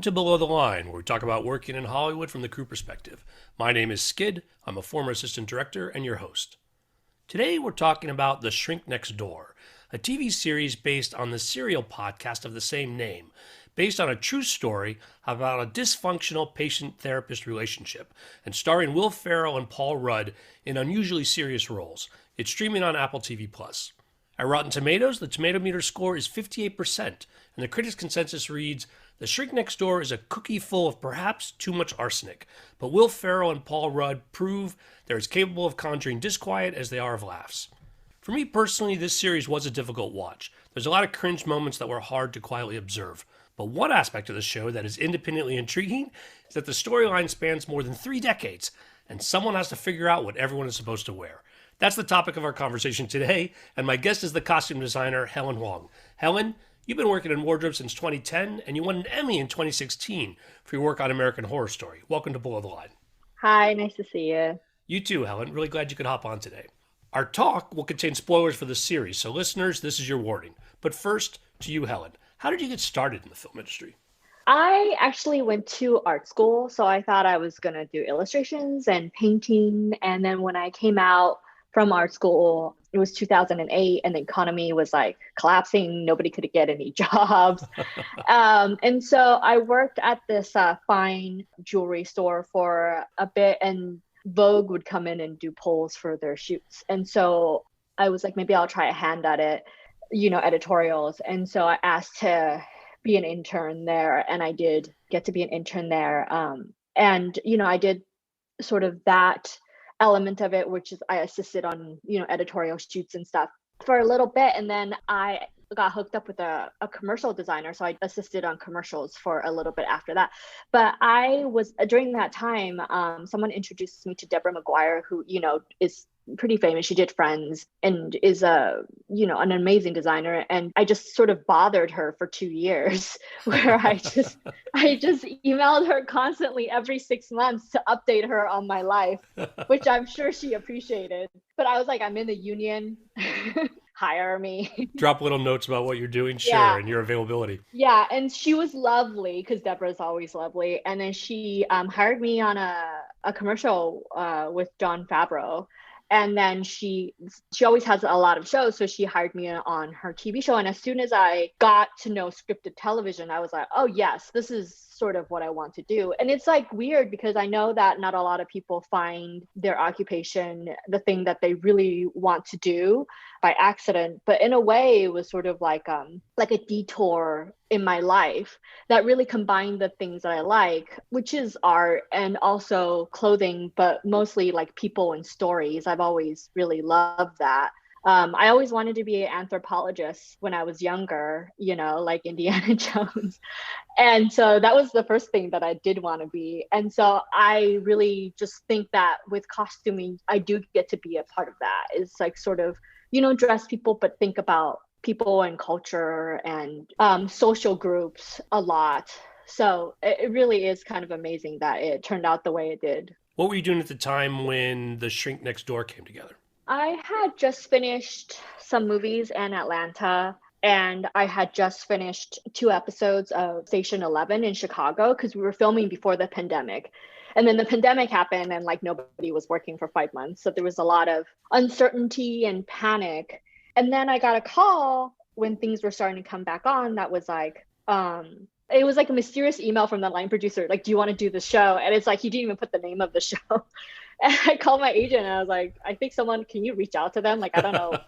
Welcome to Below the Line, where we talk about working in Hollywood from the crew perspective. My name is Skid. I'm a former assistant director and your host. Today we're talking about The Shrink Next Door, a TV series based on the serial podcast of the same name, based on a true story about a dysfunctional patient-therapist relationship, and starring Will Ferrell and Paul Rudd in unusually serious roles. It's streaming on Apple TV+. At Rotten Tomatoes, the Tomato Meter score is 58%, and the critics' consensus reads, "The Shrink Next Door is a cookie full of perhaps too much arsenic, but Will Ferrell and Paul Rudd prove they're as capable of conjuring disquiet as they are of laughs." For me personally, this series was a difficult watch. There's a lot of cringe moments that were hard to quietly observe. But one aspect of the show that is independently intriguing is that the storyline spans more than 3 decades, and someone has to figure out what everyone is supposed to wear. That's the topic of our conversation today, and my guest is the costume designer, Helen Huang. Helen, you've been working in wardrobe since 2010, and you won an Emmy in 2016 for your work on American Horror Story. Welcome to Below the Line. Hi, nice to see you. You too, Helen. Really glad you could hop on today. Our talk will contain spoilers for the series, so listeners, this is your warning. But first, to you, Helen. How did you get started in the film industry? I actually went to art school, so I thought I was going to do illustrations and painting. And then when I came out from art school, it was 2008, and the economy was like collapsing. Nobody could get any jobs. And so I worked at this fine jewelry store for a bit, and Vogue would come in and do polls for their shoots. And so I was like, maybe I'll try a hand at it, editorials. And so I asked to be an intern there, and I did get to be an intern there. And I did sort of that element of it, which is I assisted on, editorial shoots and stuff for a little bit. And then I got hooked up with a commercial designer. So I assisted on commercials for a little bit after that. But during that time, someone introduced me to Deborah McGuire, who, is pretty famous. She did Friends and is an amazing designer. And I just sort of bothered her for 2 years where I just emailed her constantly every 6 months to update her on my life, which I'm sure she appreciated. But I was like, I'm in the union. Hire me. Drop little notes about what you're doing, sure, Yeah. and your availability. Yeah, and she was lovely because Deborah's always lovely. And then she hired me on a commercial with Jon Favreau. And then she always has a lot of shows, so she hired me on her TV show. And as soon as I got to know scripted television, I was like, oh yes, this is sort of what I want to do. And it's like weird because I know that not a lot of people find their occupation the thing that they really want to do by accident. But in a way, it was sort of like a detour in my life that really combined the things that I like, which is art and also clothing, but mostly like people and stories. I've always really loved that. I always wanted to be an anthropologist when I was younger, like Indiana Jones. And so that was the first thing that I did want to be. And so I really just think that with costuming, I do get to be a part of that. It's like sort of, dress people, but think about people and culture and social groups a lot. So it really is kind of amazing that it turned out the way it did. What were you doing at the time when The Shrink Next Door came together? I had just finished some movies in Atlanta, and I had just finished 2 episodes of Station 11 in Chicago because we were filming before the pandemic. And then the pandemic happened and like nobody was working for 5 months. So there was a lot of uncertainty and panic. And then I got a call when things were starting to come back on that was like, it was like a mysterious email from the line producer, like, do you want to do the show? And it's like, he didn't even put the name of the show. And I called my agent and I was like, I think can you reach out to them? Like, I don't know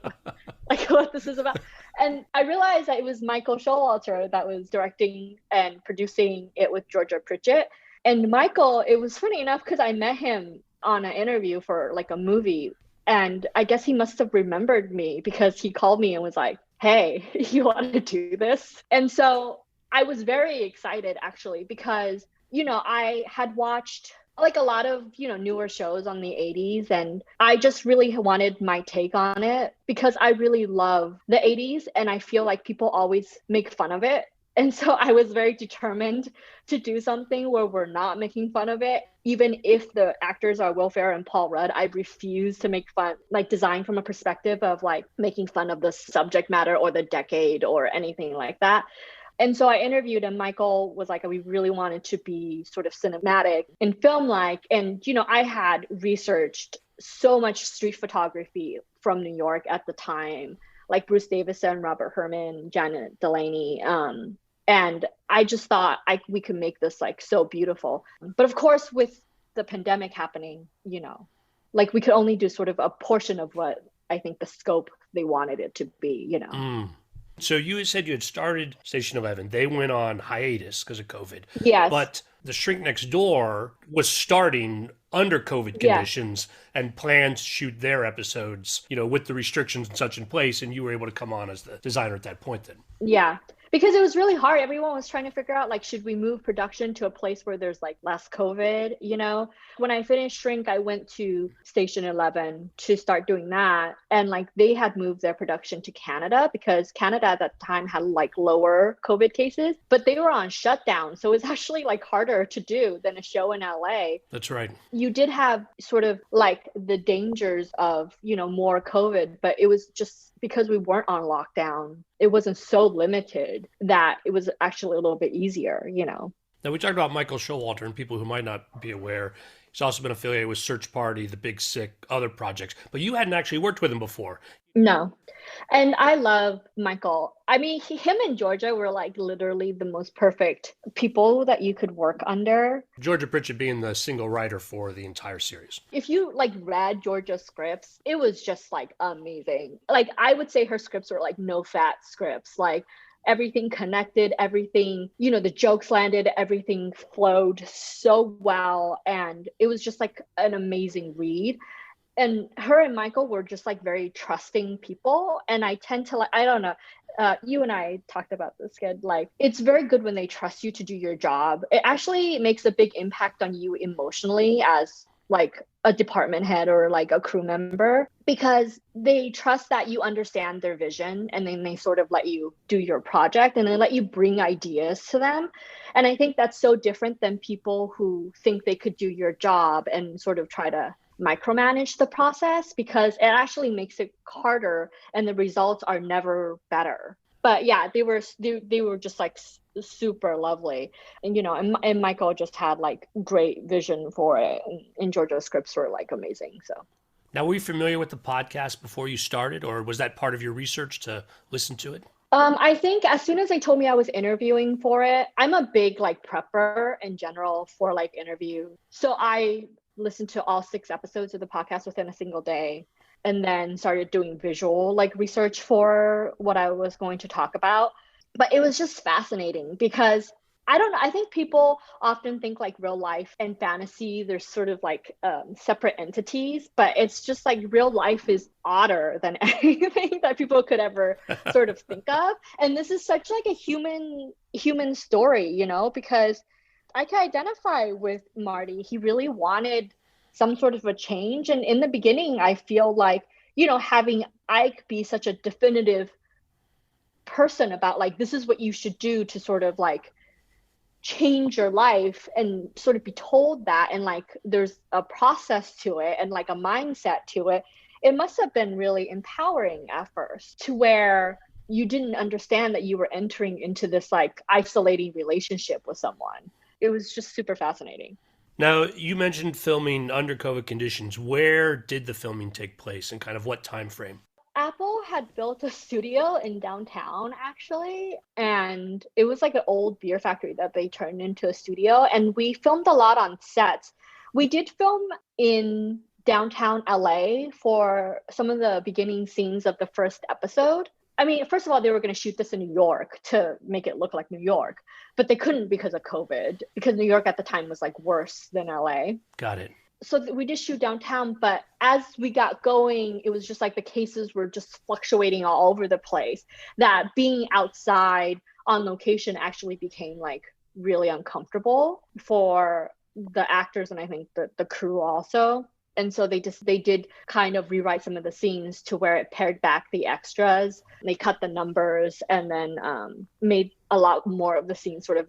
like what this is about. And I realized that it was Michael Showalter that was directing and producing it with Georgia Pritchett. And Michael, it was funny enough because I met him on an interview for like a movie. And I guess he must have remembered me because he called me and was like, hey, you want to do this? And so I was very excited actually because, I had watched like a lot of, newer shows on the 80s. And I just really wanted my take on it because I really love the 80s. And I feel like people always make fun of it. And so I was very determined to do something where we're not making fun of it. Even if the actors are Will Ferrell and Paul Rudd, I refuse to make fun, like design from a perspective of like making fun of the subject matter or the decade or anything like that. And so I interviewed, and Michael was like, we really wanted to be sort of cinematic and film like. And, I had researched so much street photography from New York at the time, like Bruce Davison, Robert Herman, Janet Delaney. And I just thought we could make this like so beautiful. But of course, with the pandemic happening, like we could only do sort of a portion of what I think the scope they wanted it to be. So you said you had started Station 11. They went on hiatus because of COVID. Yes. But The Shrink Next Door was starting under COVID conditions and planned to shoot their episodes, with the restrictions and such in place. And you were able to come on as the designer at that point then. Yeah. Because it was really hard. Everyone was trying to figure out, like, should we move production to a place where there's like less COVID, When I finished Shrink, I went to Station 11 to start doing that. And like they had moved their production to Canada because Canada at that time had like lower COVID cases, but they were on shutdown. So it was actually like harder to do than a show in LA. That's right. You did have sort of like the dangers of, more COVID, but it was just because we weren't on lockdown, it wasn't so limited that it was actually a little bit easier, Now, we talked about Michael Showalter, and people who might not be aware, he's also been affiliated with Search Party, The Big Sick, other projects, but you hadn't actually worked with him before. No. And I love Michael. I mean, him and Georgia were like literally the most perfect people that you could work under. Georgia Pritchett being the single writer for the entire series. If you like read Georgia's scripts, it was just like amazing. Like I would say her scripts were like no fat scripts, like everything connected, everything, the jokes landed, everything flowed so well. And it was just like an amazing read. And her and Michael were just like very trusting people. And I tend to like, I don't know, you and I talked about this, kid. Like, it's very good when they trust you to do your job. It actually makes a big impact on you emotionally as like a department head or like a crew member, because they trust that you understand their vision, and then they sort of let you do your project and they let you bring ideas to them. And I think that's so different than people who think they could do your job and sort of try to micromanage the process, because it actually makes it harder and the results are never better. But yeah, they were just like super lovely. And and Michael just had like great vision for it, and Georgia's scripts were like amazing. So now, were you familiar with the podcast before you started, or was that part of your research to listen to it? I think as soon as they told me I was interviewing for it, I'm a big like prepper in general for like interview. So I listened to all 6 episodes of the podcast within a single day, and then started doing visual like research for what I was going to talk about. But it was just fascinating because I don't know, I think people often think like real life and fantasy, there's sort of like separate entities, but it's just like real life is odder than anything that people could ever sort of think of. And this is such like a human story, because I can identify with Marty. He really wanted some sort of a change. And in the beginning, I feel like, having Ike be such a definitive person about like, this is what you should do to sort of like change your life, and sort of be told that, and like there's a process to it and like a mindset to it. It must have been really empowering at first, to where you didn't understand that you were entering into this like isolating relationship with someone. It was just super fascinating. Now, you mentioned filming under COVID conditions. Where did the filming take place and kind of what time frame? Apple had built a studio in downtown, actually, and it was like an old beer factory that they turned into a studio, and we filmed a lot on sets. We did film in downtown LA for some of the beginning scenes of the first episode. I mean, first of all, they were going to shoot this in New York to make it look like New York, but they couldn't because of COVID, because New York at the time was like worse than LA. Got it. So we did shoot downtown, but as we got going, it was just like the cases were just fluctuating all over the place, that being outside on location actually became like really uncomfortable for the actors, and I think the crew also. And so they did kind of rewrite some of the scenes to where it pared back the extras. They cut the numbers, and then made a lot more of the scenes sort of,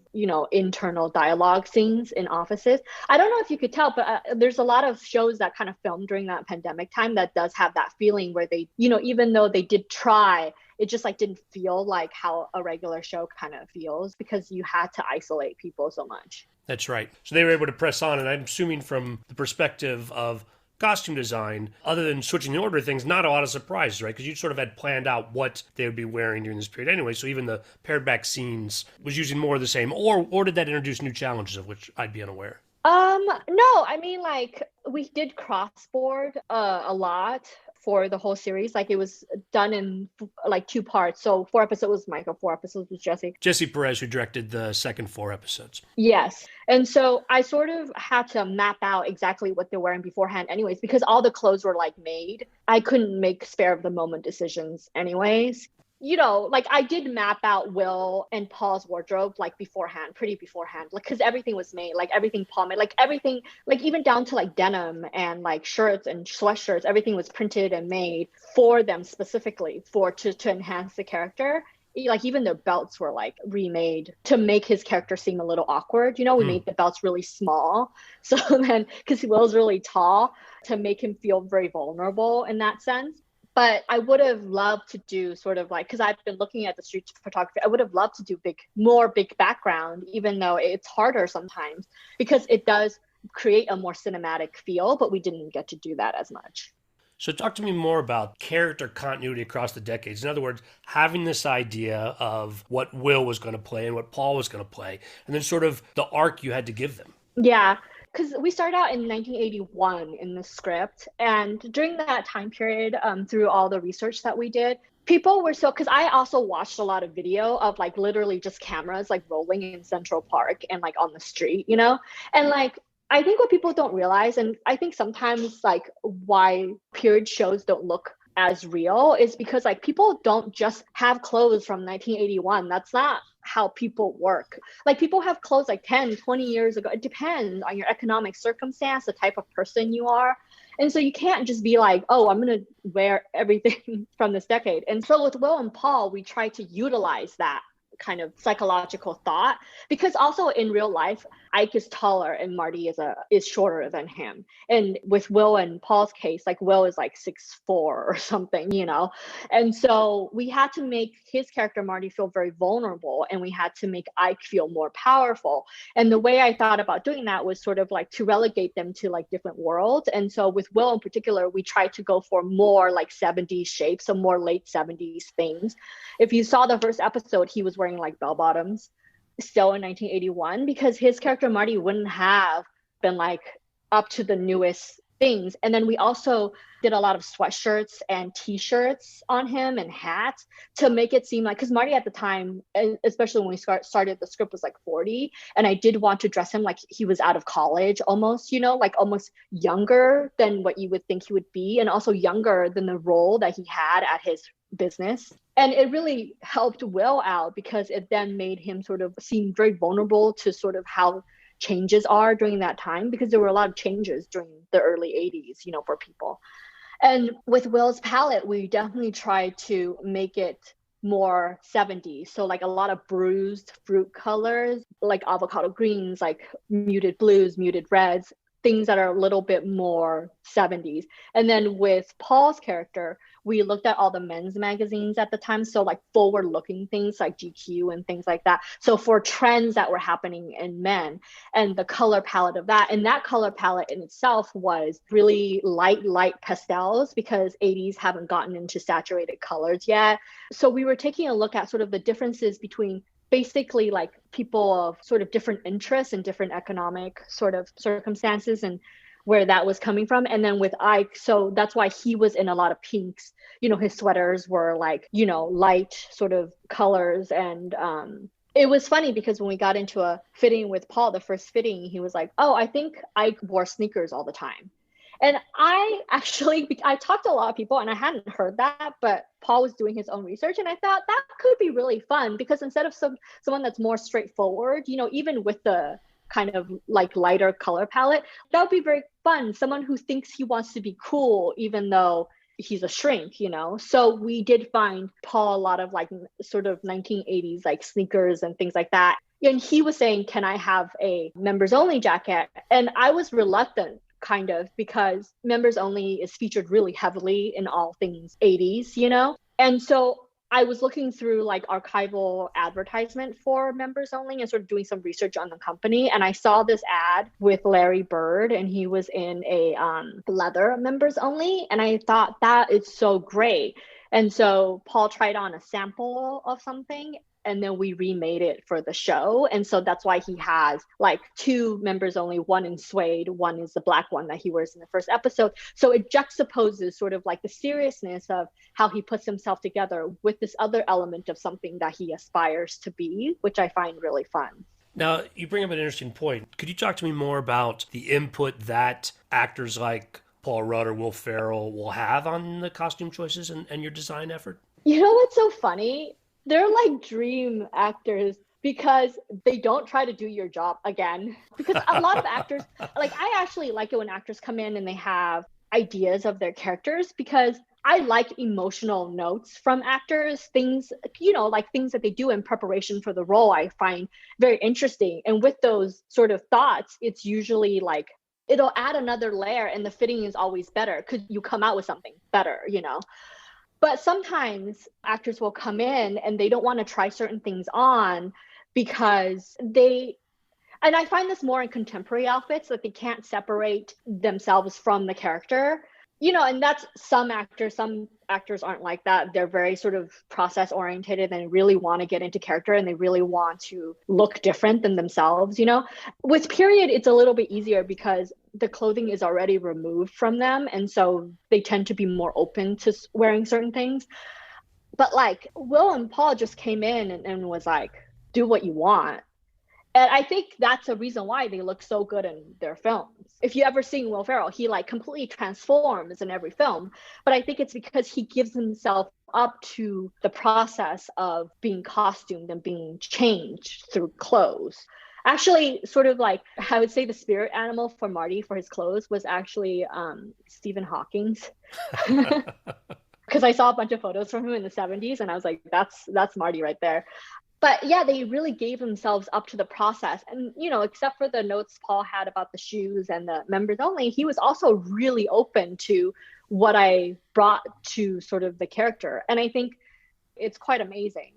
internal dialogue scenes in offices. I don't know if you could tell, but there's a lot of shows that kind of filmed during that pandemic time that does have that feeling where they, even though they did try, it just like didn't feel like how a regular show kind of feels because you had to isolate people so much. That's right. So they were able to press on, and I'm assuming from the perspective of costume design, other than switching the order of things, not a lot of surprises, right? Because you sort of had planned out what they would be wearing during this period anyway. So even the pared back scenes was using more of the same, or did that introduce new challenges of which I'd be unaware? No, I mean, like, we did crossboard a lot for the whole series. Like, it was done in like 2 parts. So 4 episodes was Michael, 4 episodes was Jesse. Jesse Perez, who directed the second 4 episodes. Yes. And so I sort of had to map out exactly what they're wearing beforehand anyways, because all the clothes were like made. I couldn't make spare of the moment decisions anyways. Like I did map out Will and Paul's wardrobe like beforehand, pretty beforehand, like because everything was made, like everything Paul made, like everything, like even down to like denim and like shirts and sweatshirts, everything was printed and made for them specifically to enhance the character. Like even their belts were like remade to make his character seem a little awkward. We made the belts really small. So then, because Will's really tall, to make him feel very vulnerable in that sense. But I would have loved to do sort of like, because I've been looking at the street photography, I would have loved to do more big background, even though it's harder sometimes because it does create a more cinematic feel, but we didn't get to do that as much. So talk to me more about character continuity across the decades. In other words, having this idea of what Will was going to play and what Paul was going to play, and then sort of the arc you had to give them. Yeah. Because we started out in 1981 in the script. And during that time period, through all the research that we did, people were because I also watched a lot of video of like literally just cameras like rolling in Central Park and like on the street, And like, I think what people don't realize, and I think sometimes like why period shows don't look as real is because like people don't just have clothes from 1981. That's not how people work. Like people have clothes like 10, 20 years ago. It depends on your economic circumstance, the type of person you are. And so you can't just be like, oh, I'm going to wear everything from this decade. And so with Will and Paul, we try to utilize that kind of psychological thought because also in real life Ike is taller and Marty is shorter than him, and with Will and Paul's case, like Will is like 6'4" or something, and so we had to make his character Marty feel very vulnerable, and we had to make Ike feel more powerful. And the way I thought about doing that was sort of like to relegate them to like different worlds. And so with Will in particular, we tried to go for more like 70s shapes, so more late 70s things. If you saw the first episode, he was wearing like bell bottoms still in 1981 because his character Marty wouldn't have been like up to the newest things. And then we also did a lot of sweatshirts and t-shirts on him and hats to make it seem like, because Marty at the time, especially when we started, the script was like 40, and I did want to dress him like he was out of college almost, like almost younger than what you would think he would be, and also younger than the role that he had at his business. And it really helped Will out because it then made him sort of seem very vulnerable to sort of how changes are during that time, because there were a lot of changes during the early 80s, for people. And with Will's palette, we definitely tried to make it more 70s. So like a lot of bruised fruit colors, like avocado greens, like muted blues, muted reds, things that are a little bit more 70s. And then with Paul's character, we looked at all the men's magazines at the time. So like forward looking things like GQ and things like that. So for trends that were happening in men and the color palette of that. And that color palette in itself was really light pastels because 80s haven't gotten into saturated colors yet. So we were taking a look at sort of the differences between basically like people of sort of different interests and different economic sort of circumstances and where that was coming from. And then with Ike, so that's why he was in a lot of pinks. His sweaters were like, light sort of colors. And it was funny because when we got into a fitting with Paul, the first fitting, he was like, oh, I think Ike wore sneakers all the time. And I talked to a lot of people and I hadn't heard that, but Paul was doing his own research and I thought that could be really fun because instead of someone that's more straightforward, even with the kind of like lighter color palette, that would be very fun. Someone who thinks he wants to be cool, even though he's a shrink, So we did find Paul a lot of like sort of 1980s like sneakers and things like that. And he was saying, can I have a members only jacket? And I was reluctant kind of because members only is featured really heavily in all things 80s, And so I was looking through like archival advertisement for members only and sort of doing some research on the company. And I saw this ad with Larry Bird, and he was in a leather members only. And I thought that is so great. And so Paul tried on a sample of something, and then we remade it for the show. And so that's why he has like two members only, one in suede, one is the black one that he wears in the first episode. So it juxtaposes sort of like the seriousness of how he puts himself together with this other element of something that he aspires to be, which I find really fun. Now, you bring up an interesting point. Could you talk to me more about the input that actors like Paul Rudd or Will Ferrell will have on the costume choices and your design effort? You know what's so funny? They're like dream actors because they don't try to do your job again. Because a lot of actors, like I actually like it when actors come in and they have ideas of their characters, because I like emotional notes from actors, things, like things that they do in preparation for the role, I find very interesting. And with those sort of thoughts, it's usually like, it'll add another layer and the fitting is always better because you come out with something better. But sometimes actors will come in and they don't want to try certain things on because and I find this more in contemporary outfits, that they can't separate themselves from the character. And that's some actors aren't like that. They're very sort of process oriented and really want to get into character and they really want to look different than themselves. With period, it's a little bit easier because the clothing is already removed from them. And so they tend to be more open to wearing certain things. But like Will and Paul just came in and was like, do what you want. And I think that's a reason why they look so good in their films. If you ever seen Will Ferrell, he like completely transforms in every film. But I think it's because he gives himself up to the process of being costumed and being changed through clothes. Actually, sort of like, I would say the spirit animal for Marty for his clothes was actually Stephen Hawking's. Because I saw a bunch of photos from him in the 70s and I was like, that's Marty right there. But yeah, they really gave themselves up to the process. And, except for the notes Paul had about the shoes and the members only, he was also really open to what I brought to sort of the character. And I think it's quite amazing.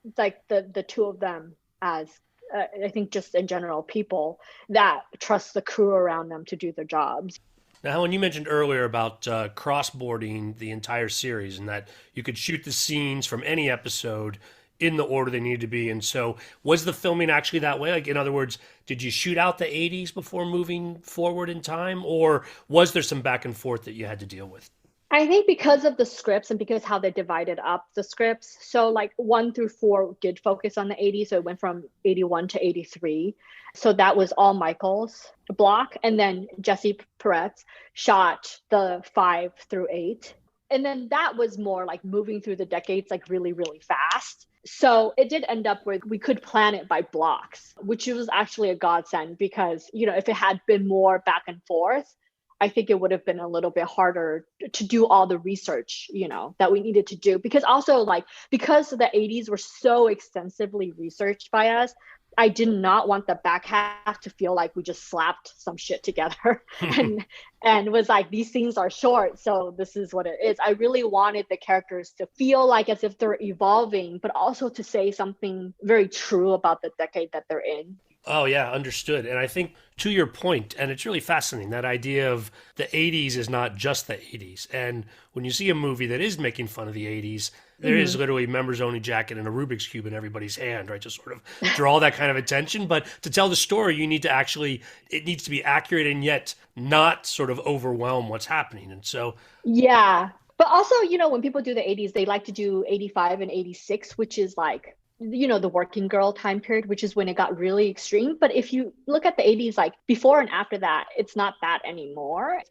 It's like the two of them as, I think just in general, people that trust the crew around them to do their jobs. Now, Helen, you mentioned earlier about crossboarding the entire series and that you could shoot the scenes from any episode in the order they needed to be. And so was the filming actually that way? Like, in other words, did you shoot out the 80s before moving forward in time? Or was there some back and forth that you had to deal with? I think because of the scripts and because how they divided up the scripts. So like 1 through 4 did focus on the 80s. So it went from 81 to 83. So that was all Michael's block. And then Jesse Peretz shot the 5 through 8. And then that was more like moving through the decades, like really, really fast. So it did end up where we could plan it by blocks, which was actually a godsend because, if it had been more back and forth, I think it would have been a little bit harder to do all the research, that we needed to do. Because also because the 80s were so extensively researched by us, I did not want the back half to feel like we just slapped some shit together and was like, these scenes are short, so this is what it is. I really wanted the characters to feel like as if they're evolving, but also to say something very true about the decade that they're in. Oh, yeah, understood. And I think to your point, and it's really fascinating, that idea of the 80s is not just the 80s. And when you see a movie that is making fun of the 80s, there is literally a members only jacket and a Rubik's Cube in everybody's hand, right? To sort of draw that kind of attention. But to tell the story, you need to it needs to be accurate and yet not sort of overwhelm what's happening. And so. Yeah. But also, when people do the 80s, they like to do 85 and 86, which is like, the working girl time period, which is when it got really extreme. But if you look at the 80s, like before and after that, it's not that anymore.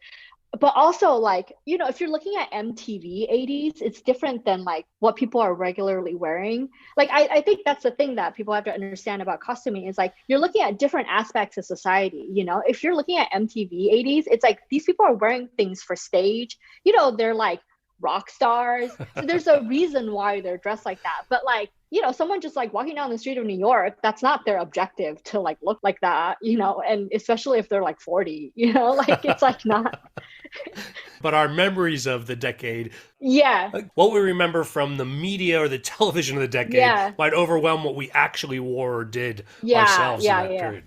But also like, if you're looking at MTV 80s, it's different than like what people are regularly wearing. Like, I think that's the thing that people have to understand about costuming is like, you're looking at different aspects of society. If you're looking at MTV 80s, it's like these people are wearing things for stage, they're like rock stars. So there's a reason why they're dressed like that. But like, someone just like walking down the street of New York, that's not their objective to like look like that, and especially if they're like 40, like it's like not. but our memories of the decade, Yeah. like what we remember from the media or the television of the decade, Yeah. might overwhelm what we actually wore or did Yeah. ourselves in Yeah. that Yeah. period.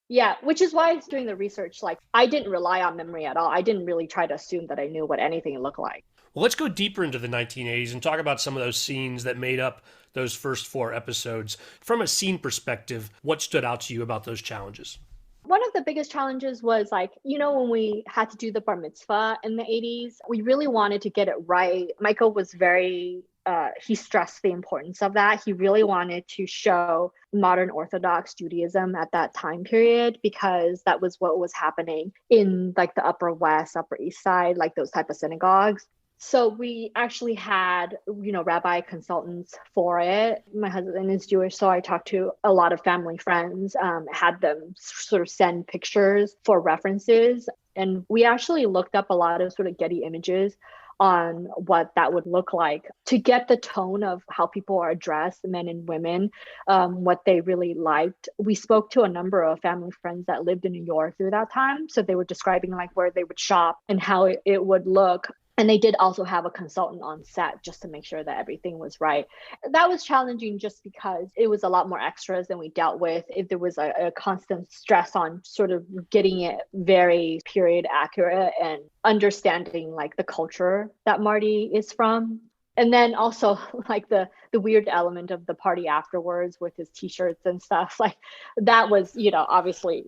Yeah, which is why I was doing the research. Like, I didn't rely on memory at all. I didn't really try to assume that I knew what anything looked like. Well, let's go deeper into the 1980s and talk about some of those scenes that made up those first four episodes. From a scene perspective, what stood out to you about those challenges? One of the biggest challenges was like, when we had to do the bar mitzvah in the 80s, we really wanted to get it right. Michael was he stressed the importance of that. He really wanted to show modern Orthodox Judaism at that time period because that was what was happening in like the Upper West, Upper East Side, like those type of synagogues. So we actually had, rabbi consultants for it. My husband is Jewish, so I talked to a lot of family friends, had them sort of send pictures for references. And we actually looked up a lot of sort of Getty images on what that would look like to get the tone of how people are dressed, men and women, what they really liked. We spoke to a number of family friends that lived in New York through that time. So they were describing like where they would shop and how it would look. And they did also have a consultant on set just to make sure that everything was right. That was challenging just because it was a lot more extras than we dealt with. If there was a constant stress on sort of getting it very period accurate and understanding like the culture that Marty is from. And then also like the weird element of the party afterwards with his t-shirts and stuff, like that was, obviously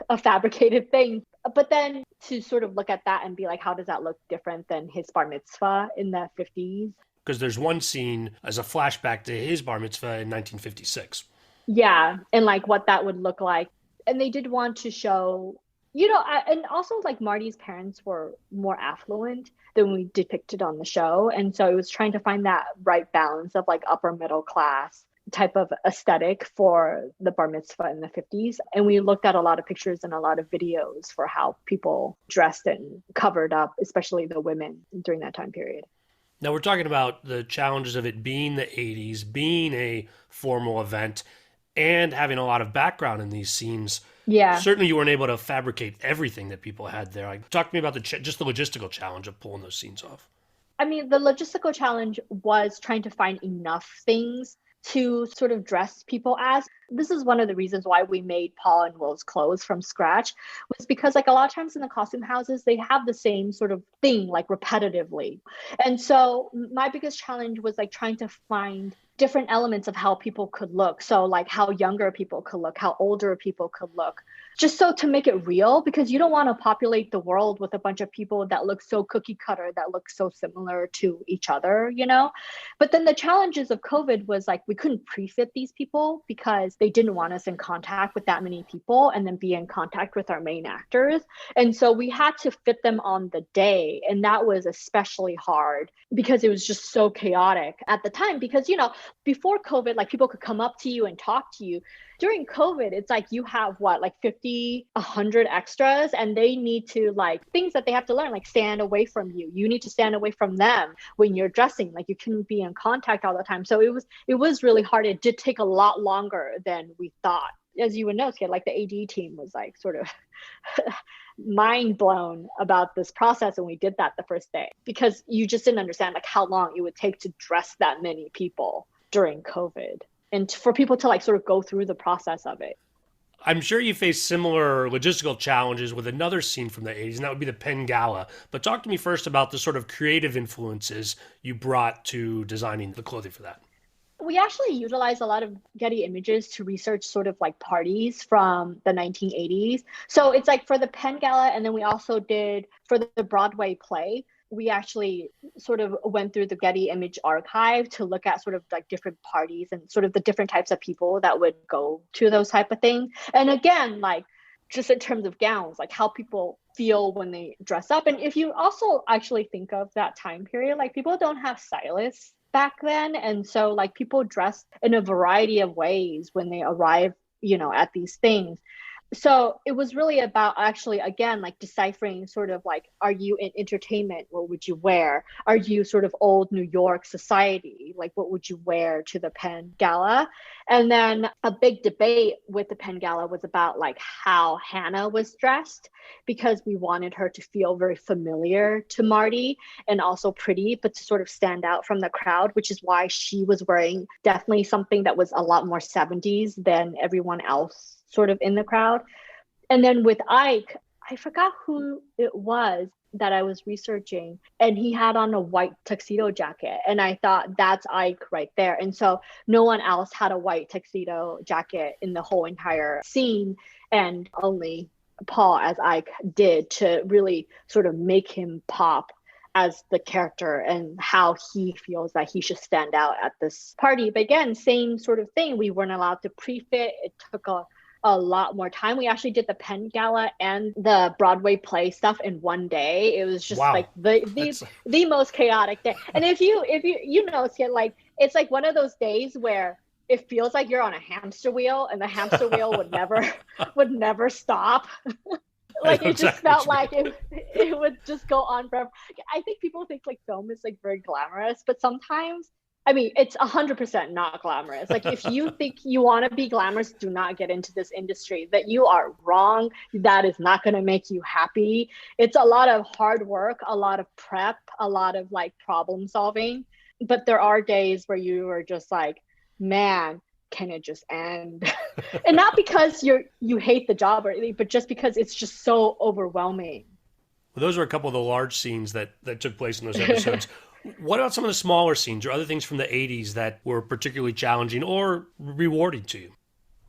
a fabricated thing. But then to sort of look at that and be like, how does that look different than his bar mitzvah in the 50s? Because there's one scene as a flashback to his bar mitzvah in 1956. Yeah, and like what that would look like. And they did want to show, and also like Marty's parents were more affluent than we depicted on the show. And so it was trying to find that right balance of like upper middle class type of aesthetic for the bar mitzvah in the 50s. And we looked at a lot of pictures and a lot of videos for how people dressed and covered up, especially the women during that time period. Now, we're talking about the challenges of it being the 80s, being a formal event, and having a lot of background in these scenes. Yeah. Certainly, you weren't able to fabricate everything that people had there. Like, talk to me about just the logistical challenge of pulling those scenes off. I mean, the logistical challenge was trying to find enough things to sort of dress people as. This is one of the reasons why we made Paul and Will's clothes from scratch, was because like a lot of times in the costume houses, they have the same sort of thing like repetitively. And so my biggest challenge was like trying to find different elements of how people could look. So like how younger people could look, how older people could look, just so to make it real, because you don't want to populate the world with a bunch of people that look so cookie cutter, that look so similar to each other, But then the challenges of COVID was like we couldn't pre-fit these people because they didn't want us in contact with that many people and then be in contact with our main actors. And so we had to fit them on the day. And that was especially hard because it was just so chaotic at the time. Because, before COVID, like people could come up to you and talk to you. During COVID, it's like you have like 50, 100 extras, and they need to like things that they have to learn, like stand away from you. You need to stand away from them when you're dressing. Like you couldn't be in contact all the time. So it was really hard. It did take a lot longer than we thought. As you would know, like the AD team was like sort of mind blown about this process. And we did that the first day because you just didn't understand like how long it would take to dress that many people during COVID and for people to like sort of go through the process of it. I'm sure you faced similar logistical challenges with another scene from the 80s, and that would be the Penn Gala. But talk to me first about the sort of creative influences you brought to designing the clothing for that. We actually utilized a lot of Getty images to research sort of like parties from the 1980s. So it's like for the Penn Gala, and then we also did for the Broadway play, we actually sort of went through the Getty image archive to look at sort of like different parties and sort of the different types of people that would go to those type of things. And again, like just in terms of gowns, like how people feel when they dress up. And if you also actually think of that time period, like people don't have stylists back then. And so like people dress in a variety of ways when they arrive, at these things. So it was really about actually, again, like deciphering sort of like, are you in entertainment? What would you wear? Are you sort of old New York society? Like, what would you wear to the Penn Gala? And then a big debate with the Penn Gala was about like how Hannah was dressed, because we wanted her to feel very familiar to Marty and also pretty, but to sort of stand out from the crowd, which is why she was wearing definitely something that was a lot more 70s than everyone else sort of in the crowd. And then with Ike, I forgot who it was that I was researching, and he had on a white tuxedo jacket. And I thought, that's Ike right there. And so no one else had a white tuxedo jacket in the whole entire scene. And only Paul as Ike did, to really sort of make him pop as the character and how he feels that he should stand out at this party. But again, same sort of thing. We weren't allowed to pre-fit. It took a lot more time. We actually did the Penn Gala and the Broadway play stuff in one day. It was just like Wow. the most chaotic day. And if you know, it's like one of those days where it feels like you're on a hamster wheel, and the hamster wheel would never stop. I Like know it just exactly what felt you like mean. it would just go on forever. I think people think like film is like very glamorous, but sometimes, I mean, it's 100% not glamorous. Like if you think you want to be glamorous, do not get into this industry. That you are wrong. That is not going to make you happy. It's a lot of hard work, a lot of prep, a lot of like problem solving. But there are days where you are just like, man, can it just end? And not because you hate the job or anything, but just because it's just so overwhelming. Well, those are a couple of the large scenes that took place in those episodes. What about some of the smaller scenes or other things from the 80s that were particularly challenging or rewarding to you?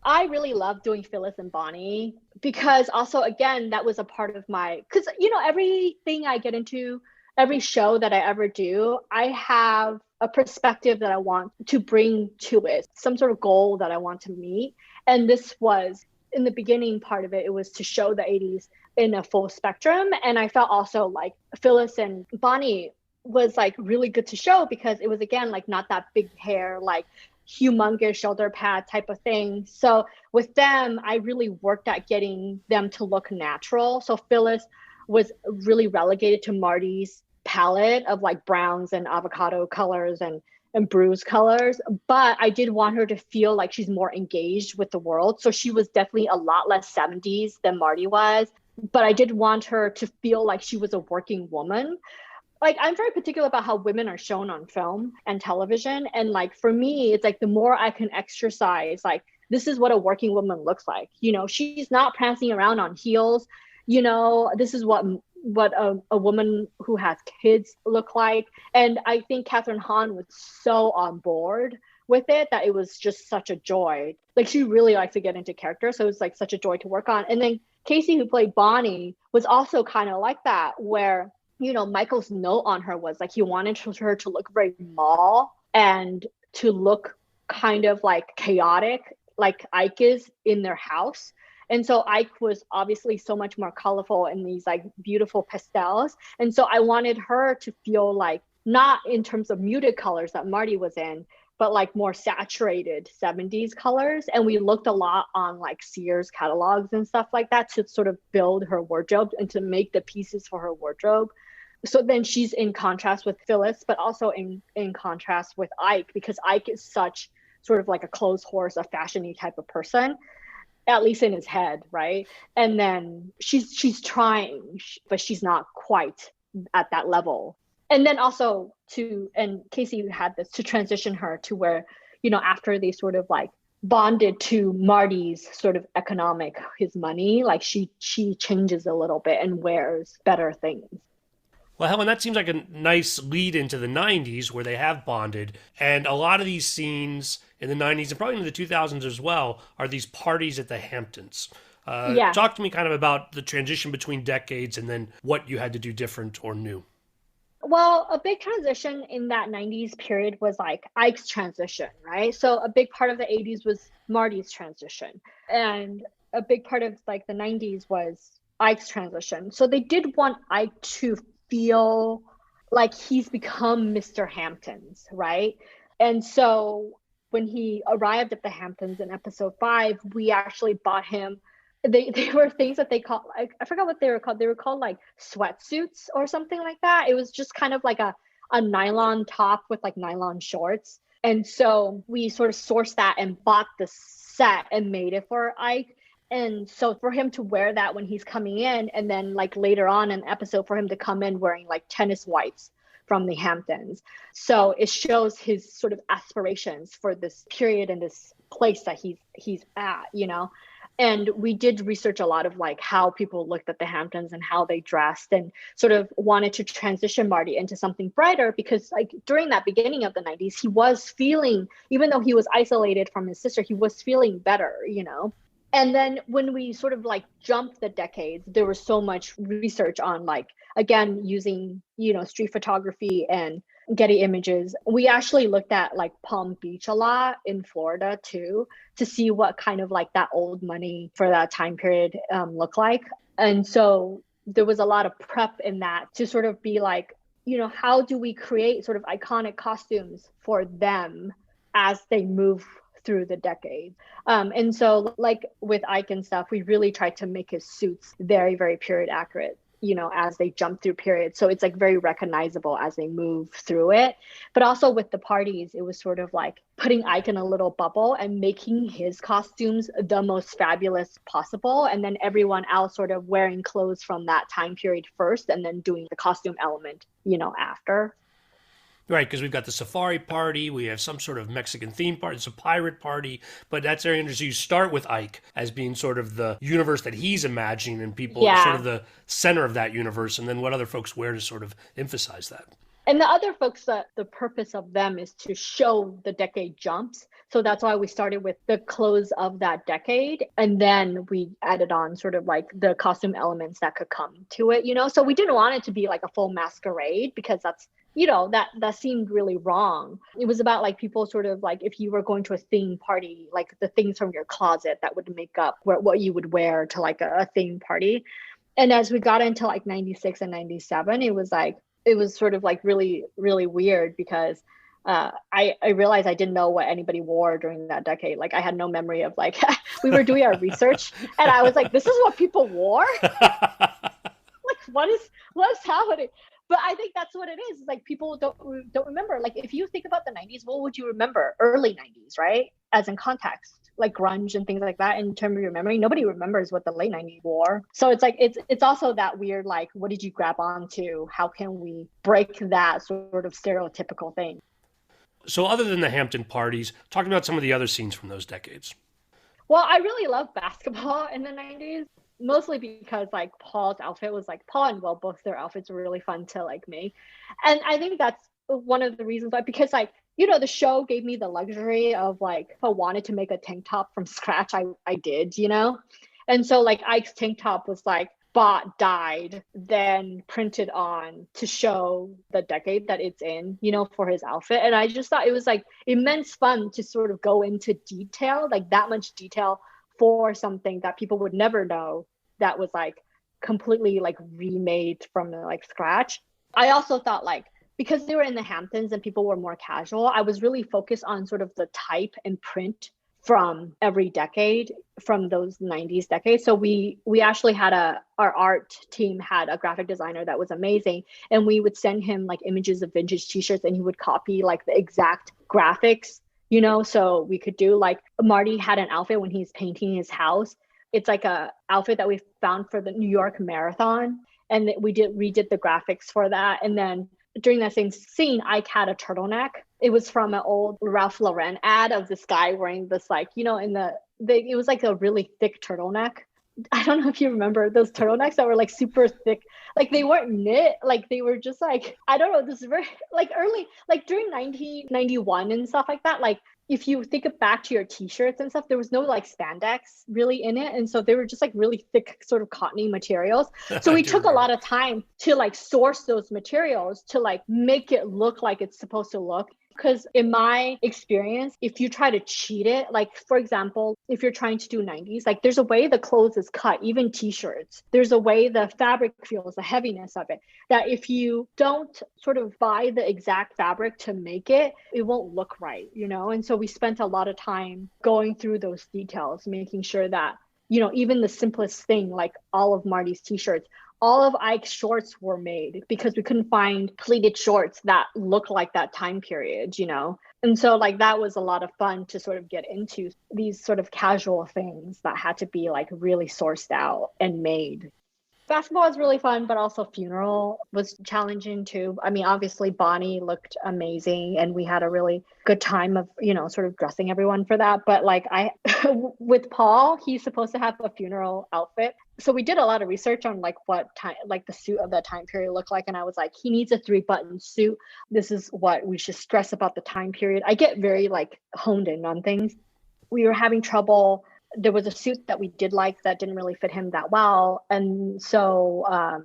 I really love doing Phyllis and Bonnie, because also, again, that was a part of because everything I get into, every show that I ever do, I have a perspective that I want to bring to it, some sort of goal that I want to meet. And this was, in the beginning part of it, it was to show the 80s in a full spectrum. And I felt also like Phyllis and Bonnie was like really good to show, because it was, again, like not that big hair, like humongous shoulder pad type of thing. So with them, I really worked at getting them to look natural. So Phyllis was really relegated to Marty's palette of like browns and avocado colors and bruise colors. But I did want her to feel like she's more engaged with the world. So she was definitely a lot less 70s than Marty was. But I did want her to feel like she was a working woman. Like, I'm very particular about how women are shown on film and television. And like for me, it's like the more I can exercise, like, this is what a working woman looks like. She's not prancing around on heels. This is what a woman who has kids look like. And I think Catherine Hahn was so on board with it that it was just such a joy. Like, she really likes to get into character, so it was like such a joy to work on. And then Casey, who played Bonnie, was also kind of like that, where Michael's note on her was like he wanted her to look very mall and to look kind of like chaotic, like Ike is in their house. And so Ike was obviously so much more colorful in these like beautiful pastels. And so I wanted her to feel like, not in terms of muted colors that Marty was in, but like more saturated 70s colors. And we looked a lot on like Sears catalogs and stuff like that to sort of build her wardrobe and to make the pieces for her wardrobe. So then she's in contrast with Phyllis, but also in contrast with Ike, because Ike is such sort of like a clothes horse, a fashiony type of person, at least in his head, right? And then she's trying, but she's not quite at that level. And then also and Casey had this, to transition her to where, after they sort of like bonded to Marty's sort of his money, like she changes a little bit and wears better things. Well, Helen, that seems like a nice lead into the 90s where they have bonded. And a lot of these scenes in the 90s and probably into the 2000s as well are these parties at the Hamptons. Yeah. Talk to me kind of about the transition between decades and then what you had to do different or new. Well, a big transition in that 90s period was like Ike's transition, right? So a big part of the 80s was Marty's transition. And a big part of like the 90s was Ike's transition. So they did want Ike to feel like he's become Mr. Hamptons, right? And so when he arrived at the Hamptons in episode 5, we actually bought him they were things that they call, I forgot what they were called. They were called like sweatsuits or something like that. It was just kind of like a nylon top with like nylon shorts. And so we sort of sourced that and bought the set and made it for Ike. And so for him to wear that when he's coming in, and then like later on in an episode for him to come in wearing like tennis whites from the Hamptons. So it shows his sort of aspirations for this period and this place that he's at, you know. And we did research a lot of like how people looked at the Hamptons and how they dressed, and sort of wanted to transition Marty into something brighter, because like during that beginning of the 90s, he was feeling, even though he was isolated from his sister, he was feeling better, you know. And then when we sort of like jumped the decades, there was so much research on like, again, using, you know, street photography and Getty images. We actually looked at like Palm Beach a lot in Florida too, to see what kind of like that old money for that time period looked like. And so there was a lot of prep in that to sort of be like, you know, how do we create sort of iconic costumes for them as they move through the decade. And so like with Ike and stuff, we really tried to make his suits very, very period accurate, you know, as they jump through periods. So it's like very recognizable as they move through it. But also with the parties, it was sort of like putting Ike in a little bubble and making his costumes the most fabulous possible. And then everyone else sort of wearing clothes from that time period first, and then doing the costume element, you know, after. Right, because we've got the safari party, we have some sort of Mexican theme party, it's a pirate party, but that's very interesting. You start with Ike as being sort of the universe that he's imagining, and people are sort of the center of that universe, and then what other folks wear to sort of emphasize that. And the other folks, that the purpose of them is to show the decade jumps. So that's why we started with the close of that decade. And then we added on sort of like the costume elements that could come to it, you know? So we didn't want it to be like a full masquerade, because that's, you know, that seemed really wrong. It was about like people sort of like, if you were going to a theme party, like the things from your closet that would make up what you would wear to like a theme party. And as we got into like 96 and 97, it was sort of like really, really weird, because I realized I didn't know what anybody wore during that decade. Like I had no memory of like, we were doing our research and I was like, this is what people wore? Like, what's happening? But I think that's what it is. Like people don't remember. Like if you think about the 90s, what would you remember? Early 90s, right? As in context, like grunge and things like that. In terms of your memory, nobody remembers what the late 90s wore. So it's like it's also that weird, like, what did you grab onto? How can we break that sort of stereotypical thing? So other than the Hampton parties, talking about some of the other scenes from those decades. Well, I really love basketball in the 90s, mostly because like Paul's outfit was like, Paul and Will, both their outfits were really fun to like make. And I think that's one of the reasons why, because like, you know, the show gave me the luxury of like, if I wanted to make a tank top from scratch, I did, you know? And so like Ike's tank top was like bought, dyed, then printed on to show the decade that it's in, you know, for his outfit. And I just thought it was like immense fun to sort of go into detail, like that much detail for something that people would never know, that was like completely like remade from like scratch. I also thought like, because they were in the Hamptons and people were more casual, I was really focused on sort of the type and print from every decade, from those 90s decades. So we actually had our art team had a graphic designer that was amazing, and we would send him like images of vintage t-shirts and he would copy like the exact graphics, you know. So we could do like, Marty had an outfit when he's painting his house. It's like a outfit that we found for the New York Marathon, and we redid the graphics for that. And then during that same scene, Ike had a turtleneck. It was from an old Ralph Lauren ad of this guy wearing this, like, you know, it was like a really thick turtleneck. I don't know if you remember those turtlenecks that were like super thick. Like they weren't knit, like they were just like, I don't know, this is very like early, like during 1991 and stuff like that. Like if you think back to your t-shirts and stuff, there was no like spandex really in it. And so they were just like really thick sort of cottony materials. So we took a lot of time to like source those materials to like make it look like it's supposed to look. Because in my experience, if you try to cheat it, like for example, if you're trying to do 90s, like there's a way the clothes is cut, even t-shirts, there's a way the fabric feels, the heaviness of it, that if you don't sort of buy the exact fabric to make it, it won't look right, you know? And so we spent a lot of time going through those details, making sure that even the simplest thing, like all of Marty's t-shirts, all of Ike's shorts were made because we couldn't find pleated shorts that look like that time period. And so like that was a lot of fun to sort of get into these sort of casual things that had to be like really sourced out and made. Basketball was really fun, but also funeral was challenging too. I mean, obviously Bonnie looked amazing and we had a really good time of, sort of dressing everyone for that. But like with Paul, he's supposed to have a funeral outfit. So we did a lot of research on like what time, like the suit of that time period looked like. And I was like, he needs a 3-button suit. This is what we should stress about the time period. I get very like honed in on things. We were having trouble. There was a suit that we did like that didn't really fit him that well. And so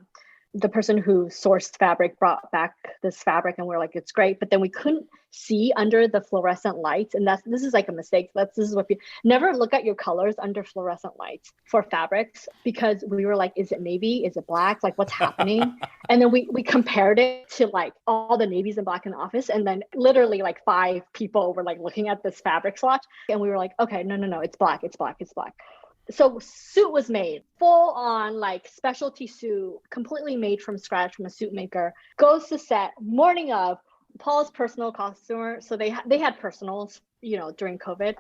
the person who sourced fabric brought back this fabric and we're like, it's great. But then we couldn't see under the fluorescent lights. And this is like a mistake. This is what never look at your colors under fluorescent lights for fabrics, because we were like, is it navy? Is it black? Like what's happening? And then we compared it to like all the navies and black in the office. And then literally like 5 people were like looking at this fabric swatch. And we were like, okay, no, it's black. So suit was made, full on like specialty suit, completely made from scratch from a suit maker. Goes to set morning of. Paul's personal costumer. So they had personals, during COVID.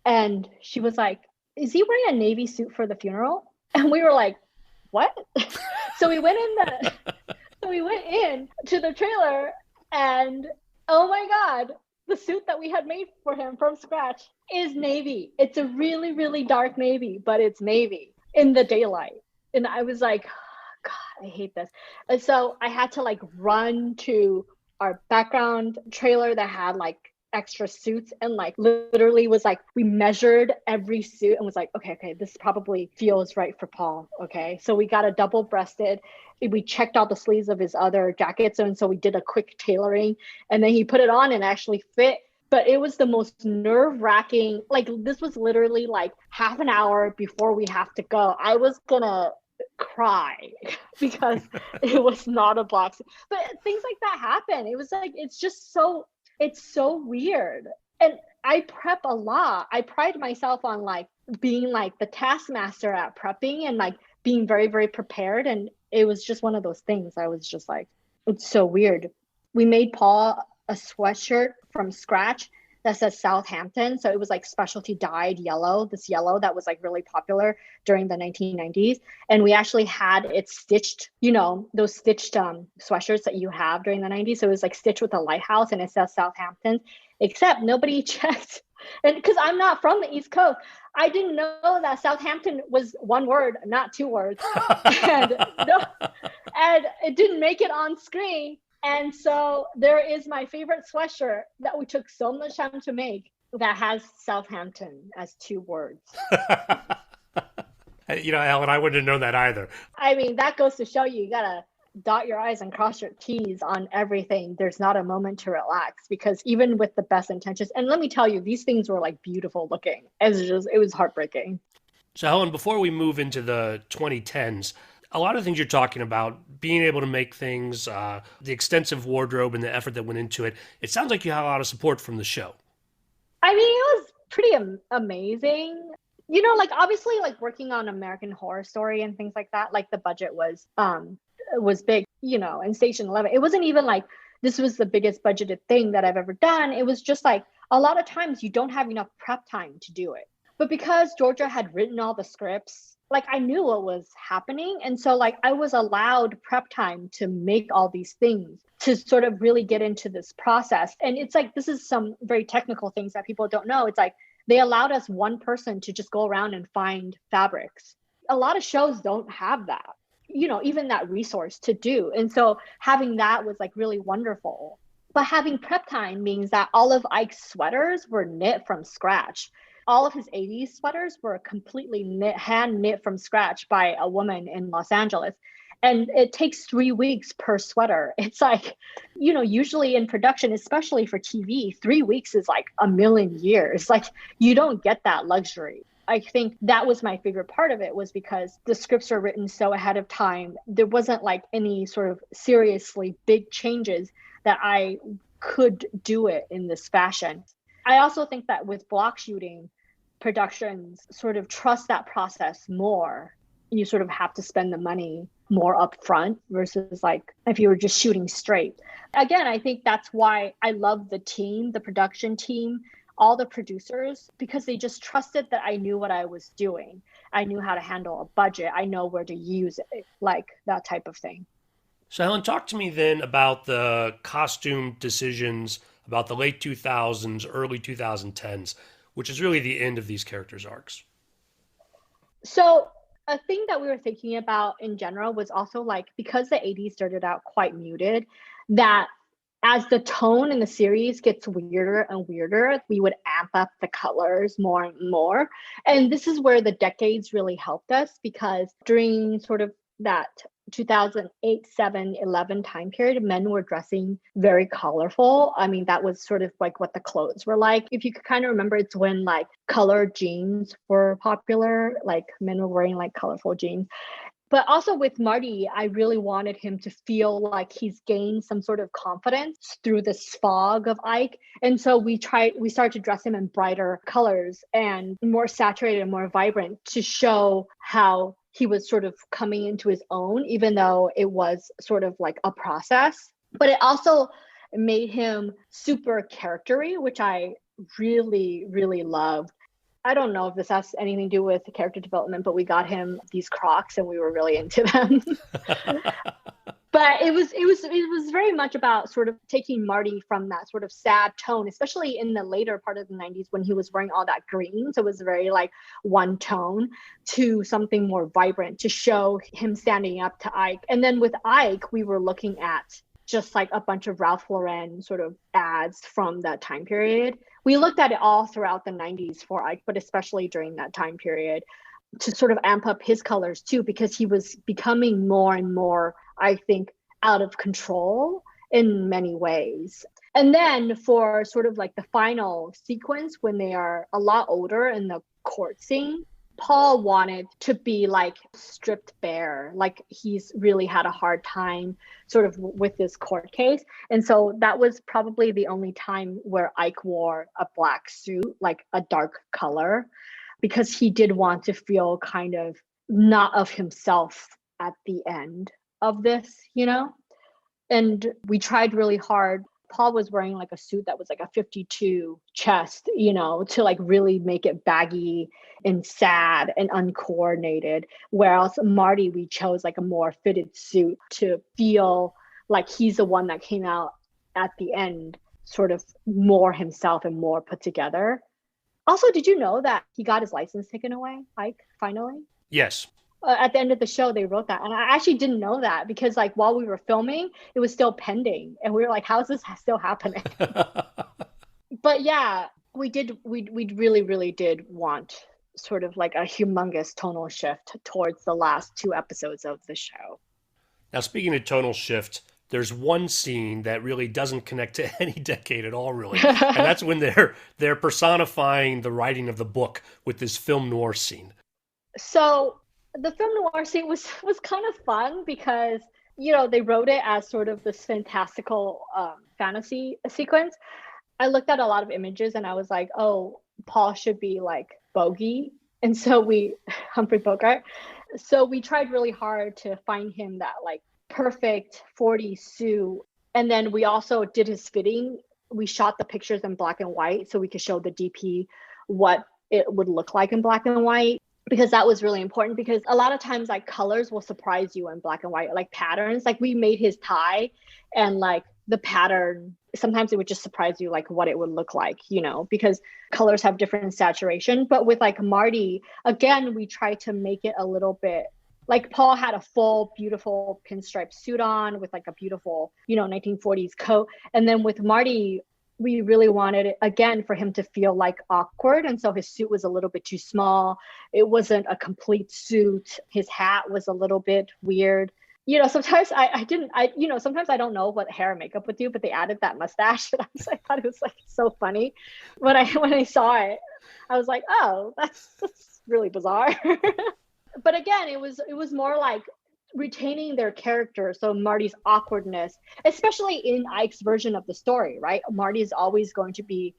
And she was like, is he wearing a navy suit for the funeral? And we were like, what? So we went in to the trailer and oh my God, the suit that we had made for him from scratch is navy. It's a really, really dark navy, but it's navy in the daylight. And I was like, God, I hate this. And so I had to like run to our background trailer that had like extra suits and like literally was like, we measured every suit and was like, okay, this probably feels right for Paul. Okay. So we got a double-breasted. We checked out the sleeves of his other jackets. And so we did a quick tailoring and then he put it on and actually fit. But it was the most nerve-wracking. Like this was literally like half an hour before we have to go. I was gonna cry because it was not a black suit. But things like that happen. It was like, it's so weird. And I prep a lot. I pride myself on like being like the taskmaster at prepping and like being very, very prepared. And it was just one of those things. I was just like, it's so weird. We made Paul a sweatshirt from scratch that says Southampton. So it was like specialty dyed yellow, this yellow that was like really popular during the 1990s. And we actually had it stitched, those stitched sweatshirts that you have during the 90s. So it was like stitched with a lighthouse and it says Southampton, except nobody checked. And because I'm not from the East Coast, I didn't know that Southampton was one word, not 2 words. and it didn't make it on screen. And so there is my favorite sweatshirt that we took so much time to make that has Southampton as 2 words. Helen, I wouldn't have known that either. I mean, that goes to show you got to dot your I's and cross your T's on everything. There's not a moment to relax because even with the best intentions, and let me tell you, these things were like beautiful looking. It was heartbreaking. So Helen, before we move into the 2010s, a lot of things you're talking about, being able to make things, the extensive wardrobe and the effort that went into it, it sounds like you have a lot of support from the show. I mean, it was pretty amazing. Like obviously like working on American Horror Story and things like that, like the budget was big, and Station 11. It wasn't even like this was the biggest budgeted thing that I've ever done. It was just like a lot of times you don't have enough prep time to do it. But because Georgia had written all the scripts, like I knew what was happening. And so like I was allowed prep time to make all these things to sort of really get into this process. And it's like, this is some very technical things that people don't know. It's like they allowed us one person to just go around and find fabrics. A lot of shows don't have that, even that resource to do. And so having that was like really wonderful. But having prep time means that all of Ike's sweaters were knit from scratch. All of his 80s sweaters were completely hand knit from scratch by a woman in Los Angeles. And it takes 3 weeks per sweater. It's like, usually in production, especially for TV, 3 weeks is like a million years. Like you don't get that luxury. I think that was my favorite part of it was because the scripts were written so ahead of time. There wasn't like any sort of seriously big changes that I could do it in this fashion. I also think that with block shooting, productions sort of trust that process more, you sort of have to spend the money more upfront versus like if you were just shooting straight. Again, I think that's why I love the team, the production team, all the producers, because they just trusted that I knew what I was doing. I knew how to handle a budget. I know where to use it, like that type of thing. So, Helen, talk to me then about the costume decisions about the late 2000s, early 2010s, which is really the end of these characters' arcs. So a thing that we were thinking about in general was also like because the 80s started out quite muted, that as the tone in the series gets weirder and weirder, we would amp up the colors more and more. And this is where the decades really helped us because during sort of that 2008, 7, 11 time period, men were dressing very colorful. I mean, that was sort of like what the clothes were like. If you could kind of remember, it's when like colored jeans were popular, like men were wearing like colorful jeans. But also with Marty, I really wanted him to feel like he's gained some sort of confidence through this fog of Ike. And so we started to dress him in brighter colors and more saturated and more vibrant to show how he was sort of coming into his own, even though it was sort of like a process. But it also made him super charactery, which I really, really loved. I don't know if this has anything to do with character development, but we got him these Crocs and we were really into them. But it was very much about sort of taking Marty from that sort of sad tone, especially in the later part of the 90s when he was wearing all that green. So it was very like one tone to something more vibrant to show him standing up to Ike. And then with Ike, we were looking at just like a bunch of Ralph Lauren sort of ads from that time period. We looked at it all throughout the 90s for Ike, but especially during that time period to sort of amp up his colors too, because he was becoming more and more, I think, out of control in many ways. And then for sort of like the final sequence when they are a lot older in the court scene, Paul wanted to be like stripped bare, like he's really had a hard time sort of with this court case. And so that was probably the only time where Ike wore a black suit, like a dark color, because he did want to feel kind of not of himself at the end of this, you know? And we tried really hard. Paul was wearing like a suit that was like a 52 chest, you know, to like really make it baggy and sad and uncoordinated. Whereas Marty, we chose like a more fitted suit to feel like he's the one that came out at the end, sort of more himself and more put together. Also, did you know that he got his license taken away, Ike, finally? Yes. At the end of the show, they wrote that. And I actually didn't know that because like while we were filming, it was still pending. And we were like, how is this still happening? But yeah, we really, really did want sort of like a humongous tonal shift towards the last 2 episodes of the show. Now, speaking of tonal shift, there's one scene that really doesn't connect to any decade at all, really. And that's when they're personifying the writing of the book with this film noir scene. So the film noir scene was kind of fun because, you know, they wrote it as sort of this fantastical fantasy sequence. I looked at a lot of images and I was like, oh, Paul should be like Bogey. And so Humphrey Bogart. So we tried really hard to find him that like perfect 40s suit. And then we also did his fitting. We shot the pictures in black and white so we could show the DP what it would look like in black and white, because that was really important, because a lot of times like colors will surprise you in black and white, like patterns. Like we made his tie and like the pattern, sometimes it would just surprise you like what it would look like, you know, because colors have different saturation. But with like Marty, again, we tried to make it a little bit like Paul had a full, beautiful pinstripe suit on with like a beautiful, you know, 1940s coat. And then with Marty, we really wanted it again for him to feel like awkward. And so his suit was a little bit too small. It wasn't a complete suit. His hat was a little bit weird. You know, sometimes sometimes I don't know what hair and makeup would do, but they added that mustache. And I thought it was like so funny. When I saw it, I was like, oh, that's really bizarre. But again, it was more like retaining their character. So Marty's awkwardness, especially in Ike's version of the story, right? Marty is always going to be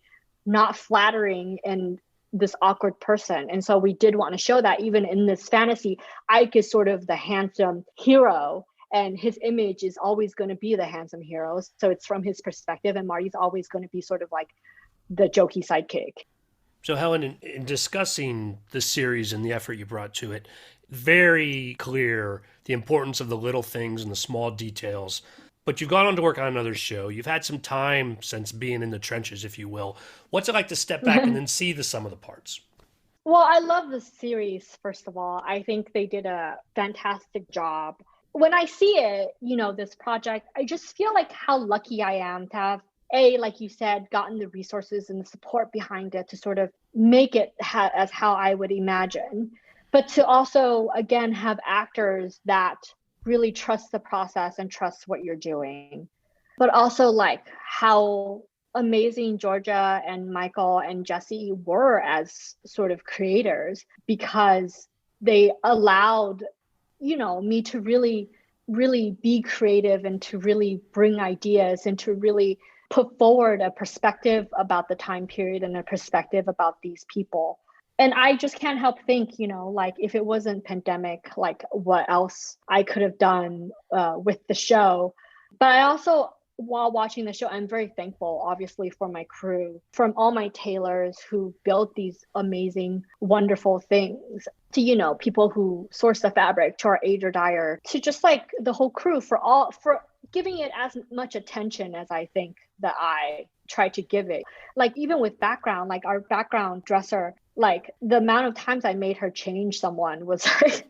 not flattering and this awkward person. And so we did want to show that even in this fantasy, Ike is sort of the handsome hero, and his image is always going to be the handsome hero. So it's from his perspective, and Marty's always going to be sort of like the jokey sidekick. So Helen, in discussing the series and the effort you brought to it, very clear the importance of the little things and the small details. But you've gone on to work on another show. You've had some time since being in the trenches, if you will. What's it like to step back and then see the sum of the parts? Well, I love the series, first of all. I think they did a fantastic job. When I see it, this project, I just feel like how lucky I am to have, like you said, gotten the resources and the support behind it to sort of make it as how I would imagine. But to also, again, have actors that really trust the process and trust what you're doing. But also like how amazing Georgia and Michael and Jesse were as sort of creators, because they allowed, me to really, really be creative and to really bring ideas and to really put forward a perspective about the time period and a perspective about these people. And I just can't help think, like if it wasn't pandemic, like what else I could have done with the show. But I also, while watching the show, I'm very thankful, obviously, for my crew, from all my tailors who built these amazing, wonderful things, to, people who source the fabric, to our aider dyer, to just like the whole crew for giving it as much attention as I think that I try to give it. Like even with background, like our background dresser, like the amount of times I made her change someone was like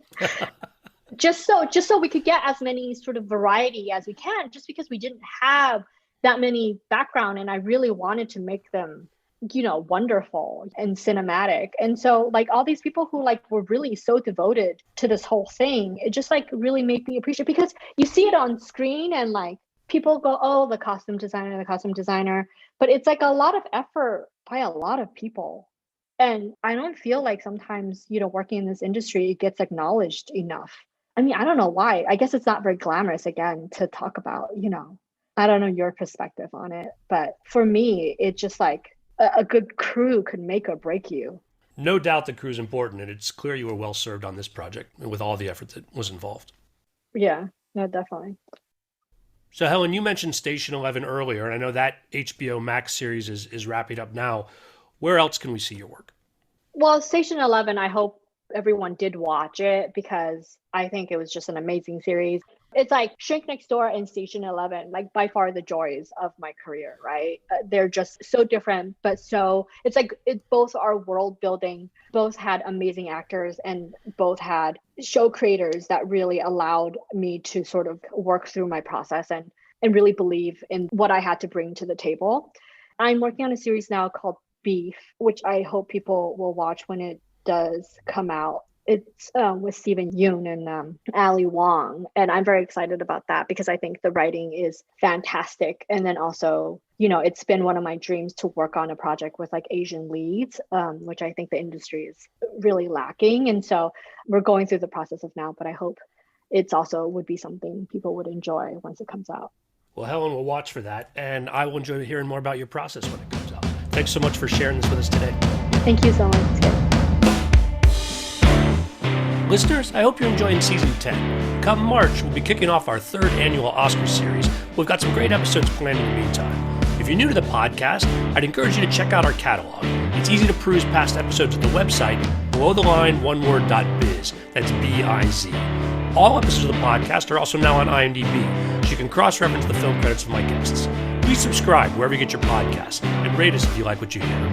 just so we could get as many sort of variety as we can, just because we didn't have that many background, and I really wanted to make them wonderful and cinematic. And so like all these people who like were really so devoted to this whole thing, it just like really made me appreciate, because you see it on screen and like people go, oh, the costume designer, but it's like a lot of effort by a lot of people. And I don't feel like sometimes, working in this industry, it gets acknowledged enough. I mean, I don't know why. I guess it's not very glamorous, again, to talk about, I don't know your perspective on it. But for me, it's just like a good crew could make or break you. No doubt the crew's important, and it's clear you were well served on this project with all the effort that was involved. Yeah, no, definitely. So Helen, you mentioned Station 11 earlier, and I know that HBO Max series is wrapping up now. Where else can we see your work? Well, Station 11, I hope everyone did watch it, because I think it was just an amazing series. It's like Shrink Next Door and Station 11, like by far the joys of my career, right? They're just so different, but so it's like both are world building, both had amazing actors, and both had show creators that really allowed me to sort of work through my process and really believe in what I had to bring to the table. I'm working on a series now called Beef, which I hope people will watch when it does come out. It's with Stephen Yoon and Ali Wong. And I'm very excited about that, because I think the writing is fantastic. And then also, it's been one of my dreams to work on a project with like Asian leads, which I think the industry is really lacking. And so we're going through the process of now, but I hope it's also would be something people would enjoy once it comes out. Well, Helen, we'll watch for that, and I will enjoy hearing more about your process when it comes out. Thanks so much for sharing this with us today. Thank you so much. Listeners, I hope you're enjoying Season 10. Come March, we'll be kicking off our third annual Oscar series. We've got some great episodes planned in the meantime. If you're new to the podcast, I'd encourage you to check out our catalog. It's easy to peruse past episodes at the website, belowtheline.biz. That's B-I-Z. All episodes of the podcast are also now on IMDb, so you can cross-reference the film credits of my guests. Please subscribe wherever you get your podcasts, and rate us if you like what you hear.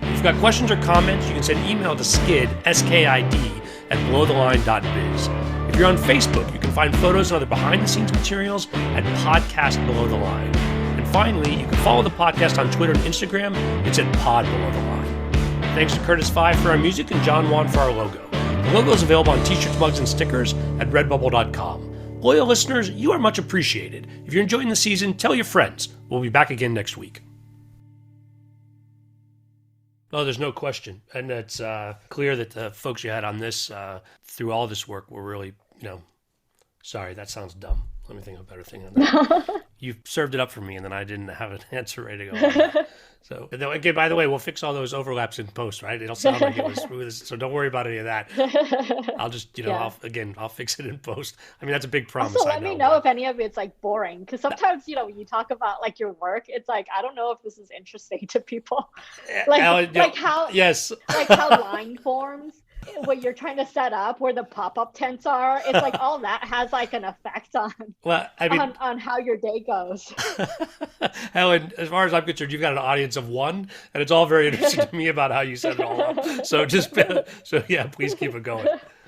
If you've got questions or comments, you can send email to skid, S-K-I-D, at belowtheline.biz. If you're on Facebook, you can find photos and other behind-the-scenes materials at Podcast Below the Line. And finally, you can follow the podcast on Twitter and Instagram. It's at Pod Below the Line. Thanks to Curtis Five for our music and John Wan for our logo. The logo is available on t-shirts, mugs, and stickers at redbubble.com. Loyal listeners, you are much appreciated. If you're enjoying the season, tell your friends. We'll be back again next week. Oh, there's no question. And it's clear that the folks you had on this, through all this work, were really, Sorry, that sounds dumb. Let me think of a better thing than that. You served it up for me, and then I didn't have an answer ready to go on that. So, again, by the way, we'll fix all those overlaps in post, right? It'll sound like it was smooth, so don't worry about any of that. I'll just, Yeah. I'll fix it in post. I mean, that's a big promise. Also, I let me know, know if any of it's like boring, because sometimes when you talk about like your work, it's like I don't know if this is interesting to people. Alan, Like how yes. like how line forms what you're trying to set up, where the pop-up tents are. It's like all that has like an effect on Well, I mean, on how your day goes. Helen, as far as I'm concerned, you've got an audience of one, and it's all very interesting to me about how you set it all up. So so yeah, please keep it going.